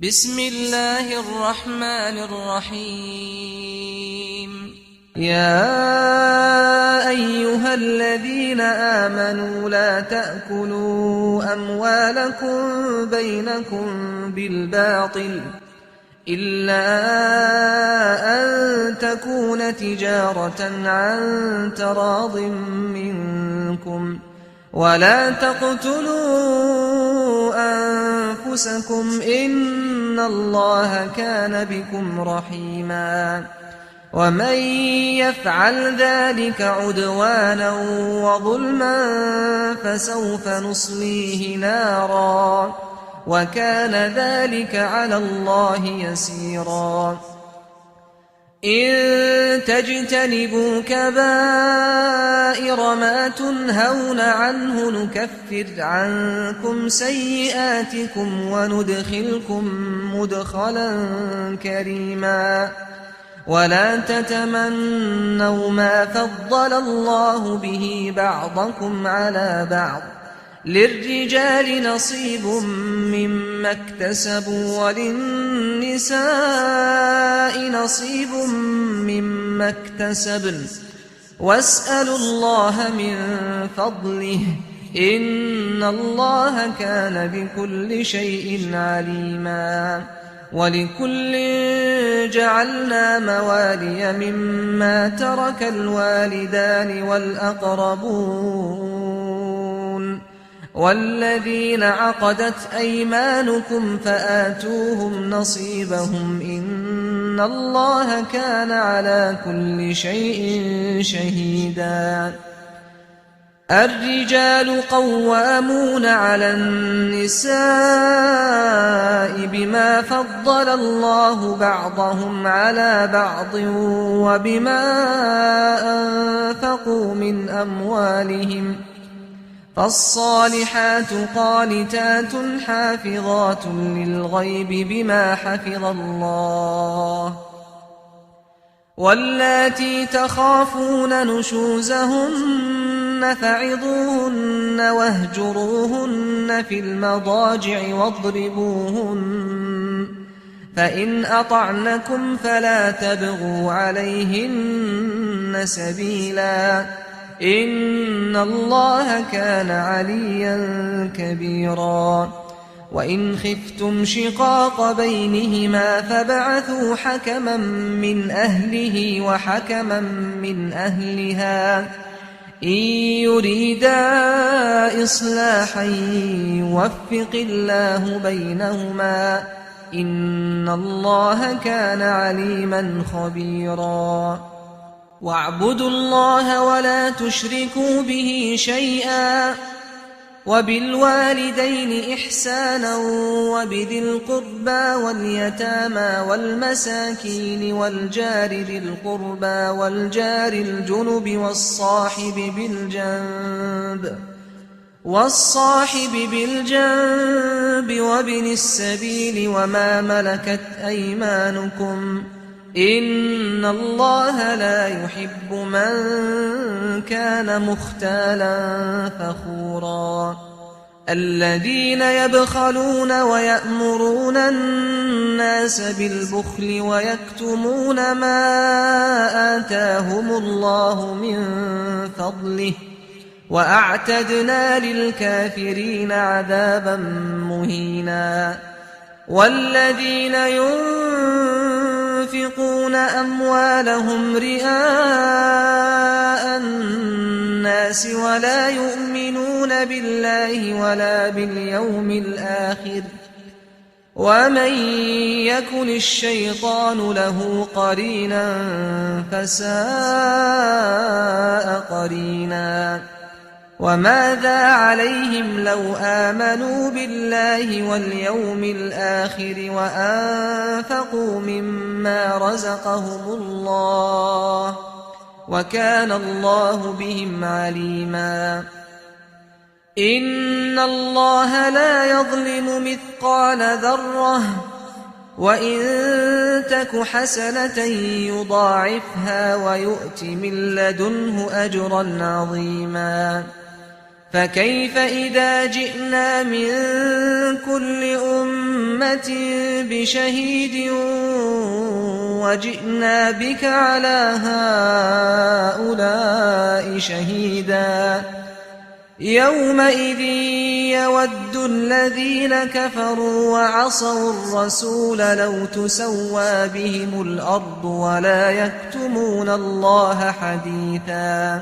بسم الله الرحمن الرحيم يا أيها الذين آمنوا لا تأكلوا أموالكم بينكم بالباطل إلا أن تكون تجارة عن تراض منكم ولا تقتلوا أنفسكم إن الله كان بكم رحيما ومن يفعل ذلك عدوانا وظلما فسوف نصليه نارا وكان ذلك على الله يسيرا إن تجتنبوا كبائر ما تنهون عنه نكفر عنكم سيئاتكم وندخلكم مدخلا كريما ولا تتمنوا ما فضل الله به بعضكم على بعض للرجال نصيب مما اكتسبوا وللنساء نصيب مما اكتسبن واسألوا الله من فضله إن الله كان بكل شيء عليما ولكل جعلنا موالي مما ترك الوالدان والأقربون والذين عقدت أيمانكم فآتوهم نصيبهم إن الله كان على كل شيء شهيدا الرجال قوامون على النساء بما فضل الله بعضهم على بعض وبما أنفقوا من أموالهم فالصالحات قانتات حافظات للغيب بما حفظ الله واللاتي تخافون نشوزهن فعظوهن واهجروهن في المضاجع واضربوهن فإن أطعنكم فلا تبغوا عليهن سبيلا إن الله كان عليا كبيرا وإن خفتم شقاق بينهما فبعثوا حكما من أهله وحكما من أهلها إن يريدا إصلاحا يوفق الله بينهما إن الله كان عليما خبيرا واعبدوا الله ولا تشركوا به شيئا وبالوالدين إحسانا وبذي القربى واليتامى والمساكين والجار ذي القربى والجار الجنب والصاحب بالجنب وابن السبيل وما ملكت أيمانكم إن الله لا يحب من كان مختالا فخورا الذين يبخلون ويأمرون الناس بالبخل ويكتمون ما آتاهم الله من فضله وأعتدنا للكافرين عذابا مهينا والذين ينفقون أموالهم رئاء الناس ولا يؤمنون بالله ولا باليوم الآخر ومن يكن الشيطان له قرينا فساء قرينا وماذا عليهم لو آمنوا بالله واليوم الآخر وأنفقوا مما رزقهم الله وكان الله بهم عليما إن الله لا يظلم مثقال ذرة وإن تك حسنة يضاعفها ويؤت من لدنه أجرا عظيما فكيف إذا جئنا من كل أمة بشهيد وجئنا بك على هؤلاء شهيدا يومئذ يود الذين كفروا وعصوا الرسول لو تسوى بهم الأرض ولا يكتمون الله حديثا